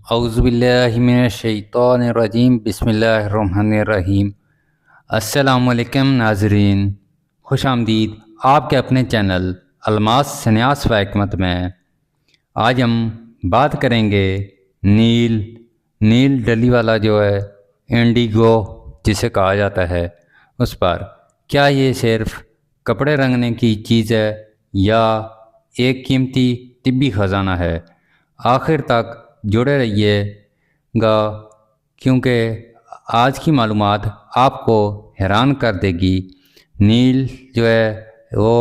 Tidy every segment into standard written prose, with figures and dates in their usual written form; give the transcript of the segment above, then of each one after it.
اعوذ باللہ من الشیطان الرجیم، بسم اللہ الرحمن الرحیم۔ السلام علیکم ناظرین، خوش آمدید آپ کے اپنے چینل الماس سنیاس و حکمت میں۔ آج ہم بات کریں گے نیل ڈلی والا جو ہے انڈیگو جسے کہا جاتا ہے اس پر۔ کیا یہ صرف کپڑے رنگنے کی چیز ہے یا ایک قیمتی طبی خزانہ ہے؟ آخر تک جڑے رہیے گا کیونکہ آج کی معلومات آپ کو حیران کر دے گی۔ نیل جو ہے وہ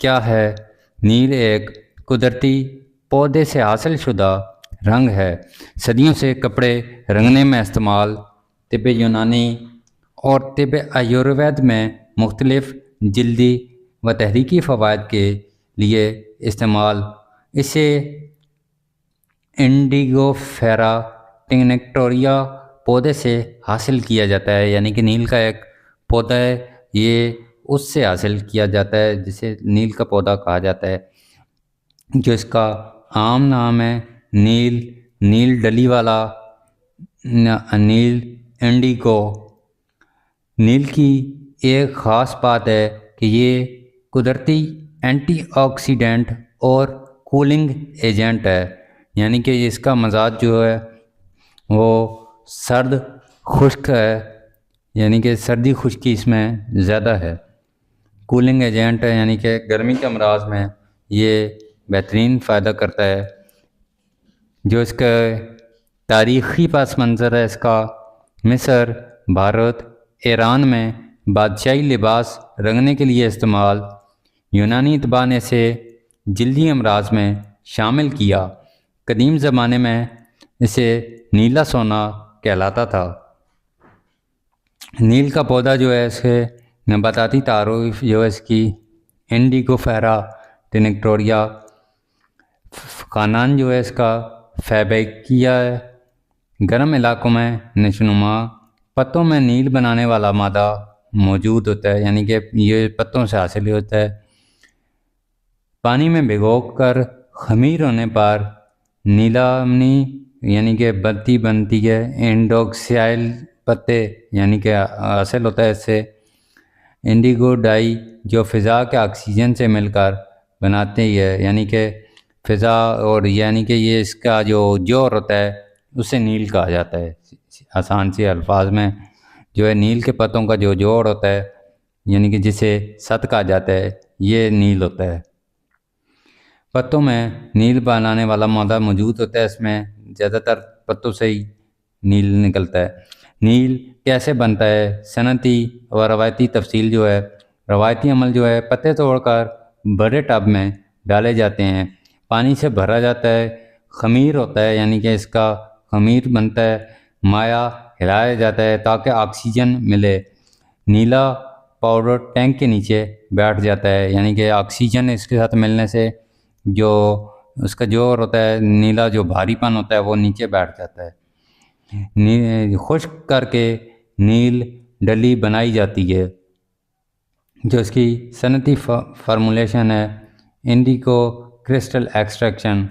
کیا ہے؟ نیل ایک قدرتی پودے سے حاصل شدہ رنگ ہے۔ صدیوں سے کپڑے رنگنے میں استعمال، طب یونانی اور طب آیوروید میں مختلف جلدی و تحریکی فوائد کے لیے استعمال۔ اسے انڈیگو فیرا ٹینکٹوریا پودے سے حاصل کیا جاتا ہے، یعنی کہ نیل کا ایک پودا ہے، یہ اس سے حاصل کیا جاتا ہے جسے نیل کا پودا کہا جاتا ہے، جو اس کا عام نام ہے نیل ڈلی والا نیل انڈیگو۔ نیل کی ایک خاص بات ہے کہ یہ قدرتی اینٹی آکسیڈنٹ اور کولنگ ایجنٹ ہے، یعنی کہ اس کا مزاج جو ہے وہ سرد خشک ہے، یعنی کہ سردی خشکی اس میں زیادہ ہے۔ کولنگ ایجنٹ ہے، یعنی کہ گرمی کے امراض میں یہ بہترین فائدہ کرتا ہے۔ جو اس کا تاریخی پس منظر ہے، اس کا مصر، بھارت، ایران میں بادشاہی لباس رنگنے کے لیے استعمال۔ یونانی اتباع نے اسے جلدی امراض میں شامل کیا۔ قدیم زمانے میں اسے نیلا سونا کہلاتا تھا۔ نیل کا پودا جو ہے، اس کے نباتاتی تعارف جو ہے اس کی انڈیگو فیرا ٹینکٹوریا، خاندان جو ہے اس کا فیبیکیا ہے۔ گرم علاقوں میں نشونما پتوں میں نیل بنانے والا مادہ موجود ہوتا ہے، یعنی کہ یہ پتوں سے حاصل ہوتا ہے۔ پانی میں بھگو کر خمیر ہونے پر نیلامنی یعنی کہ بنتی ہے۔ انڈوکسائل پتے یعنی کہ حاصل ہوتا ہے اس سے۔ انڈیگو ڈائی جو فضا کے آکسیجن سے مل کر بناتے ہی ہے، یعنی کہ فضا، اور یعنی کہ یہ اس کا جو جوہر ہوتا ہے اسے نیل کہا جاتا ہے۔ آسان سی الفاظ میں جو ہے نیل کے پتوں کا جو جوہر ہوتا ہے، یعنی کہ جسے ست کہا جاتا ہے، یہ نیل ہوتا ہے۔ پتوں میں نیل بنانے والا مادہ موجود ہوتا ہے، اس میں زیادہ تر پتوں سے ہی نیل نکلتا ہے۔ نیل کیسے بنتا ہے؟ صنعتی و روایتی تفصیل جو ہے، روایتی عمل جو ہے پتے توڑ کر بڑے ٹب میں ڈالے جاتے ہیں، پانی سے بھرا جاتا ہے، خمیر ہوتا ہے، یعنی کہ اس کا خمیر بنتا ہے، مایا ہلایا جاتا ہے تاکہ آکسیجن ملے۔ نیلا پاؤڈر ٹینک کے نیچے بیٹھ جاتا ہے، یعنی کہ آکسیجن اس کے ساتھ ملنے سے جو اس کا جوہر ہوتا ہے نیلا، جو بھاری پن ہوتا ہے وہ نیچے بیٹھ جاتا ہے۔ خشک کر کے نیل ڈلی بنائی جاتی ہے، جو اس کی صنعتی فارمولیشن ہے Indigo crystal extraction.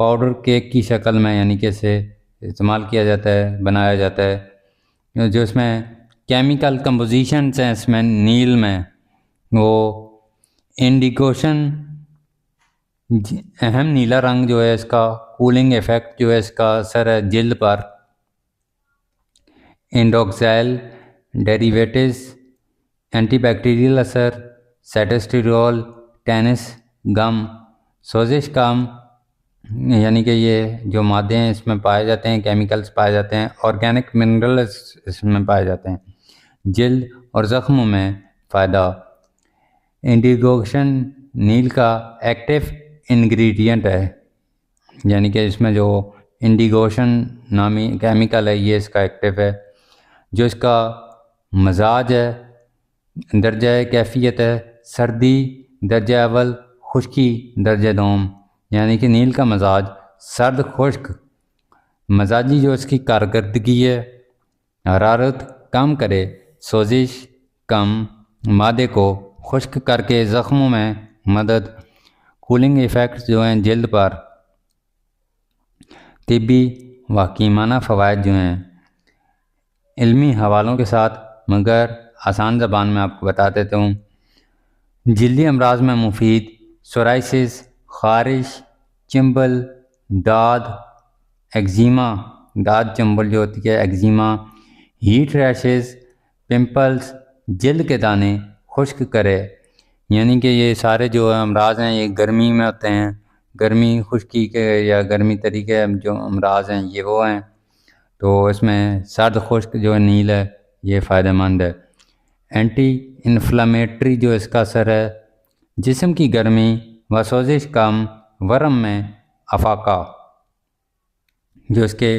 Powder cake کی شکل میں، یعنی کہ اسے استعمال کیا جاتا ہے، بنایا جاتا ہے۔ جو اس میں کیمیکل کمپوزیشنس ہیں اس میں نیل میں، وہ انڈیگوشن اہم نیلا رنگ جو ہے اس کا کولنگ ایفیکٹ جو ہے اس کا اثر ہے جلد پر۔ انڈوکسائل ڈیریویٹیز، اینٹی بیکٹیریل اثر، سیٹسٹیرول، ٹینس گم، سوزش کم، یعنی کہ یہ جو مادے ہیں اس میں پائے جاتے ہیں، کیمیکلز پائے جاتے ہیں، آرگینک منرلز اس میں پائے جاتے ہیں۔ جلد اور زخموں میں فائدہ۔ انڈیگوشن نیل کا ایکٹیو انگریڈینٹ ہے، یعنی کہ اس میں جو انڈیگوشن نامی کیمیکل ہے یہ اس کا ایکٹیو ہے۔ جو اس کا مزاج ہے، درجہ کیفیت ہے سردی درجہ اول، خشکی درجہ دوم، یعنی کہ نیل کا مزاج سرد خشک مزاجی۔ جو اس کی کارکردگی ہے، حرارت کم کرے، سوزش کم، مادے کو خشک کر کے زخموں میں مدد، کولنگ ایفیکٹس جو ہیں جلد پر۔ طبی واقعیانہ فوائد جو ہیں علمی حوالوں کے ساتھ مگر آسان زبان میں آپ کو بتا دیتا ہوں۔ جلدی امراض میں مفید: سورائسس، خارش، چنبل، داد، ایگزیما، داد چنبل جو ہوتی ہے، ایگزیما، ہیٹ ریشز، پمپلز، جلد کے دانے خشک کرے، یعنی کہ یہ سارے جو امراض ہیں یہ گرمی میں ہوتے ہیں، گرمی خشکی کے یا گرمی طریقے جو امراض ہیں یہ وہ ہیں، تو اس میں سرد خشک جو نیل ہے یہ فائدہ مند ہے۔ اینٹی انفلامیٹری جو اس کا اثر ہے، جسم کی گرمی و سوزش کم، ورم میں افاقہ جو اس کے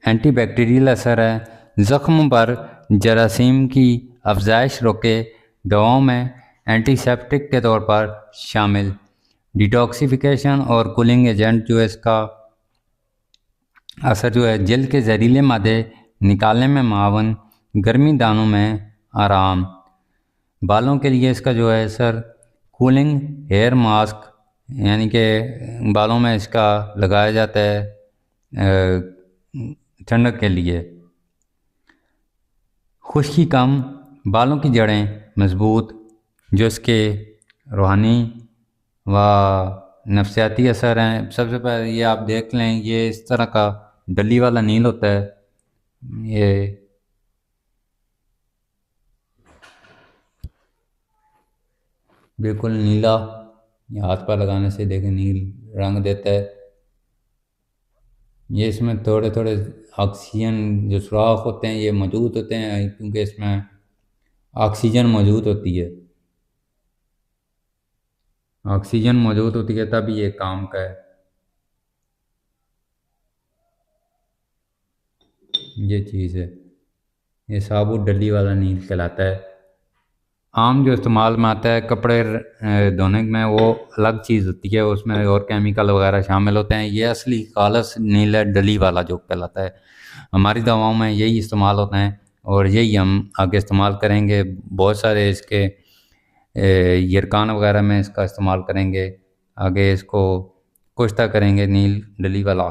اینٹی بیکٹیریل اثر ہے، زخم پر جراثیم کی افزائش روکے، دواؤں میں اینٹی سیپٹک کے طور پر شامل، ڈیٹاکسیفیکیشن اور کولنگ ایجنٹ جو اس کا اثر جو ہے، جلد کے زہریلے مادے نکالنے میں معاون، گرمی دانوں میں آرام، بالوں کے لیے اس کا جو ہے اثر، کولنگ ہیئر ماسک، یعنی کہ بالوں میں اس کا لگایا جاتا ہے ٹھنڈک کے لیے، خشکی کم، بالوں کی جڑیں مضبوط، جو اس کے روحانی و نفسیاتی اثر ہیں۔ سب سے پہلے یہ آپ دیکھ لیں، یہ اس طرح کا ڈلی والا نیل ہوتا ہے، یہ بالکل نیلا، یہ ہاتھ پر لگانے سے دیکھیں نیل رنگ دیتا ہے۔ یہ اس میں تھوڑے تھوڑے آکسیجن جو سوراخ ہوتے ہیں یہ موجود ہوتے ہیں، کیونکہ اس میں آکسیجن موجود ہوتی ہے، آکسیجن موجود ہوتی ہے تب یہ کام کا ہے۔ یہ چیز ہے، یہ ثابت ڈلی والا نیل کہلاتا ہے۔ عام جو استعمال میں آتا ہے کپڑے دھونے میں، وہ الگ چیز ہوتی ہے، اس میں اور کیمیکل وغیرہ شامل ہوتے ہیں۔ یہ اصلی خالص نیل ہے ڈلی والا جو کہلاتا ہے۔ ہماری دواؤں میں یہی استعمال ہوتا ہے اور یہی ہم آگے استعمال کریں گے، بہت سارے اس کے یرکان وغیرہ میں اس کا استعمال کریں گے، آگے اس کو کشتہ کریں گے نیل ڈلی والا۔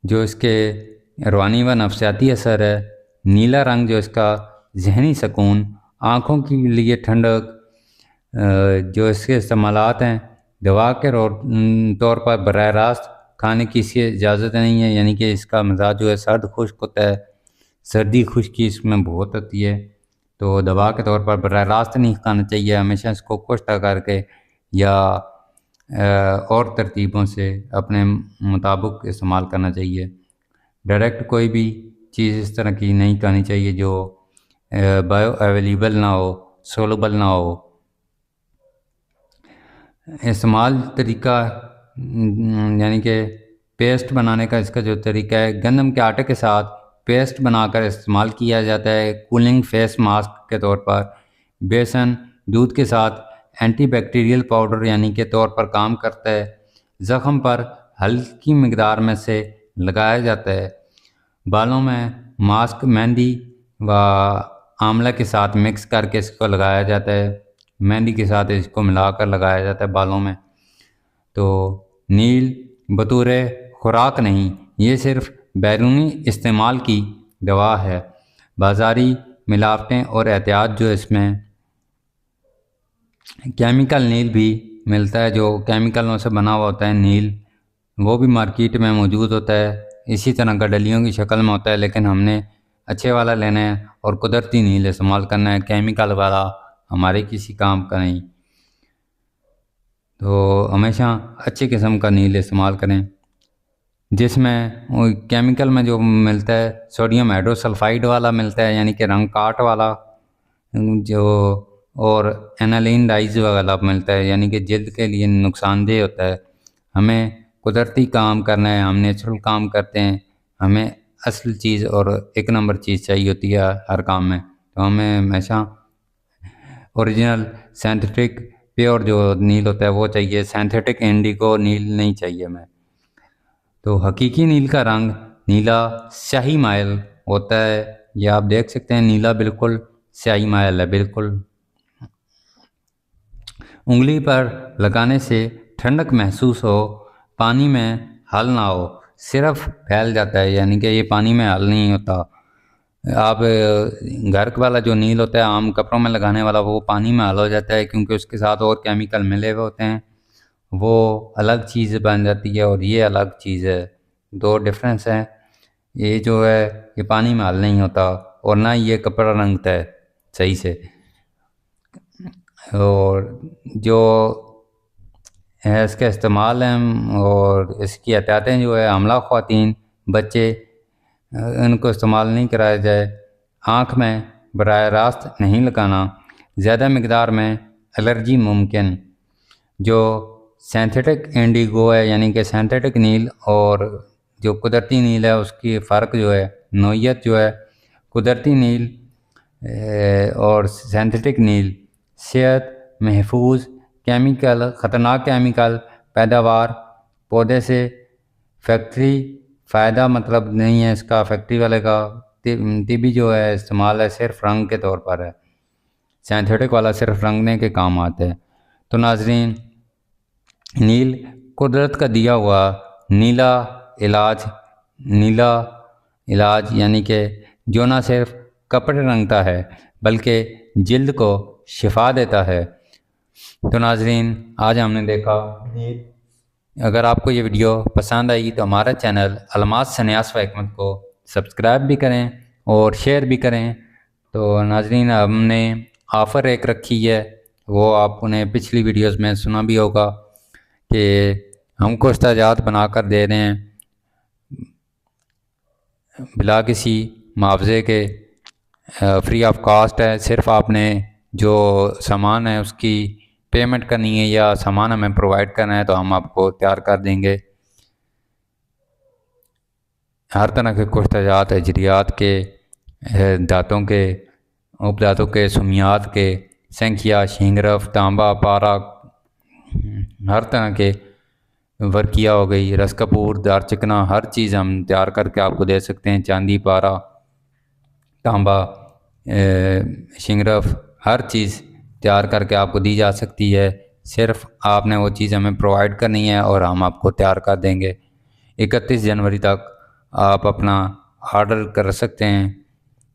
جو اس کے روحانی و نفسیاتی اثر ہے، نیلا رنگ جو اس کا ذہنی سکون، آنکھوں کے لیے ٹھنڈک، جو اس کے استعمالات ہیں، دوا کے طور پر براہ راست کھانے کی اسے اجازت نہیں ہے، یعنی کہ اس کا مزاج جو ہے سرد خشک ہوتا ہے، سردی خشکی اس میں بہت ہوتی ہے، تو دوا کے طور پر براہ راست نہیں کھانا چاہیے، ہمیشہ اس کو کشتہ کر کے یا اور ترتیبوں سے اپنے مطابق استعمال کرنا چاہیے۔ ڈائریکٹ کوئی بھی چیز اس طرح کی نہیں کھانی چاہیے جو بایو اویلیبل نہ ہو، سولوبل نہ ہو۔ استعمال طریقہ یعنی کہ پیسٹ بنانے کا اس کا جو طریقہ ہے، گندم کے آٹے کے ساتھ پیسٹ بنا کر استعمال کیا جاتا ہے کولنگ فیس ماسک کے طور پر۔ بیسن دودھ کے ساتھ اینٹی بیکٹیریل پاؤڈر یعنی کے طور پر کام کرتا ہے، زخم پر ہلکی مقدار میں سے لگایا جاتا ہے۔ بالوں میں ماسک مہندی و آملہ کے ساتھ مکس کر کے اس کو لگایا جاتا ہے، مہندی کے ساتھ اس کو ملا کر لگایا جاتا ہے بالوں میں۔ تو نیل بطور خوراک نہیں، یہ صرف بیرونی استعمال کی دوا ہے۔ بازاری ملاوٹیں اور احتیاط جو اس میں کیمیکل نیل بھی ملتا ہے، جو کیمیکلوں سے بنا ہوا ہوتا ہے نیل، وہ بھی مارکیٹ میں موجود ہوتا ہے، اسی طرح کا ڈلیوں کی شکل میں ہوتا ہے، لیکن ہم نے اچھے والا لینا ہے اور قدرتی نیل استعمال کرنا ہے، کیمیکل والا ہمارے کسی کام کا نہیں۔ تو ہمیشہ اچھے قسم کا نیل استعمال کریں، جس میں کیمیکل میں جو ملتا ہے سوڈیم ہائیڈروسلفائڈ والا ملتا ہے، یعنی کہ رنگ کاٹ والا، جو اور اینالین ڈائز والا ملتا ہے، یعنی کہ جلد کے لیے نقصان دہ ہوتا ہے۔ ہمیں قدرتی کام کرنا ہے، ہم نیچرل کام کرتے ہیں، ہمیں اصل چیز اور ایک نمبر چیز چاہیے ہوتی ہے ہر کام میں، تو ہمیں ہمیشہ اوریجنل سینتھیٹک پیور جو نیل ہوتا ہے وہ چاہیے، سینتھیٹک انڈیگو نیل نہیں چاہیے ہمیں۔ تو حقیقی نیل کا رنگ نیلا سیاہی مائل ہوتا ہے، یہ آپ دیکھ سکتے ہیں، نیلا بالکل سیاہی مائل ہے، بالکل انگلی پر لگانے سے ٹھنڈک محسوس ہو، پانی میں حل نہ ہو، صرف پھیل جاتا ہے، یعنی کہ یہ پانی میں حل نہیں ہوتا۔ آپ گھر والا جو نیل ہوتا ہے عام کپڑوں میں لگانے والا، وہ پانی میں حل ہو جاتا ہے کیونکہ اس کے ساتھ اور کیمیکل ملے ہوئے ہوتے ہیں، وہ الگ چیز بن جاتی ہے اور یہ الگ چیز ہے، دو ڈفرینس ہیں۔ یہ جو ہے یہ پانی میں حل نہیں ہوتا اور نہ یہ کپڑا رنگتا ہے صحیح سے۔ اور جو ہے اس کا استعمال ہے اور اس کی احتیاطیں جو ہے حاملہ خواتین، بچے، ان کو استعمال نہیں کرایا جائے۔ آنکھ میں براہ راست نہیں لگانا، زیادہ مقدار میں الرجی ممکن۔ جو سینتھیٹک انڈیگو ہے یعنی کہ سینتھیٹک نیل اور جو قدرتی نیل ہے اس کی فرق جو ہے، نوعیت جو ہے، قدرتی نیل اور سینتھیٹک نیل صحت محفوظ، کیمیکل خطرناک کیمیکل پیداوار پودے سے، فیکٹری فائدہ مطلب نہیں ہے اس کا، فیکٹری والے کا طبی جو ہے استعمال ہے صرف رنگ کے طور پر ہے، سینتھیٹک والا صرف رنگنے کے کام آتے ہیں۔ تو ناظرین، نیل قدرت کا دیا ہوا نیلا علاج یعنی کہ جو نہ صرف کپڑے رنگتا ہے بلکہ جلد کو شفا دیتا ہے۔ تو ناظرین، آج ہم نے دیکھا نیل۔ اگر آپ کو یہ ویڈیو پسند آئی تو ہمارا چینل الماس سنیاس و حکمت کو سبسکرائب بھی کریں اور شیئر بھی کریں۔ تو ناظرین، ہم نے آفر ایک رکھی ہے، وہ آپ نے پچھلی ویڈیوز میں سنا بھی ہوگا کہ ہم کو جات بنا کر دے رہے ہیں بلا کسی معاوضے کے، فری آف کاسٹ ہے۔ صرف آپ نے جو سامان ہے اس کی پیمنٹ کرنی ہے یا سامان ہمیں پرووائڈ کرنا ہے تو ہم آپ کو تیار کر دیں گے۔ ہر طرح کے جات، اجریات کے، دھاتوں کے، اپ دھاتوں کے، سمیات کے، سنکھیا، شینگرف، تانبا، پارا، ہر طرح کے، ورکیا ہو گئی، رس کپور، دار چکنا، ہر چیز ہم تیار کر کے آپ کو دے سکتے ہیں۔ چاندی، پارا، تانبا، شنگرف، ہر چیز تیار کر کے آپ کو دی جا سکتی ہے۔ صرف آپ نے وہ چیز ہمیں پرووائڈ کرنی ہے اور ہم آپ کو تیار کر دیں گے۔ 31 جنوری تک آپ اپنا آرڈر کر سکتے ہیں،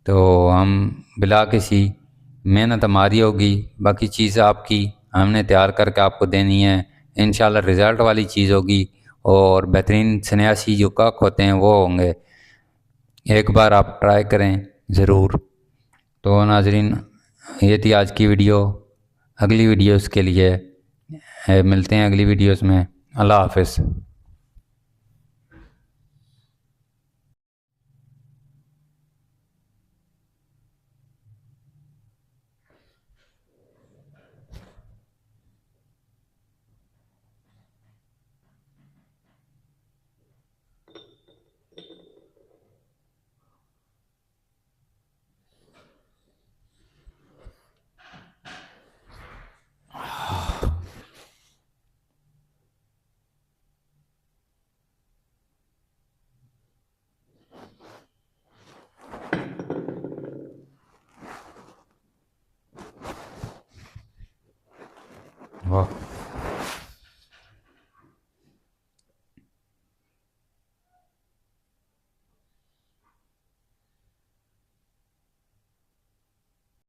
تو ہم بلا کسی محنت ہماری ہوگی، باقی چیز آپ کی ہم نے تیار کر کے آپ کو دینی ہے۔ انشاءاللہ رزلٹ والی چیز ہوگی اور بہترین سنیاسی جو کک ہوتے ہیں وہ ہوں گے۔ ایک بار آپ ٹرائی کریں ضرور۔ تو ناظرین، یہ تھی آج کی ویڈیو۔ اگلی ویڈیوز کے لیے ملتے ہیں اگلی ویڈیوز میں۔ اللہ حافظ۔ واہ۔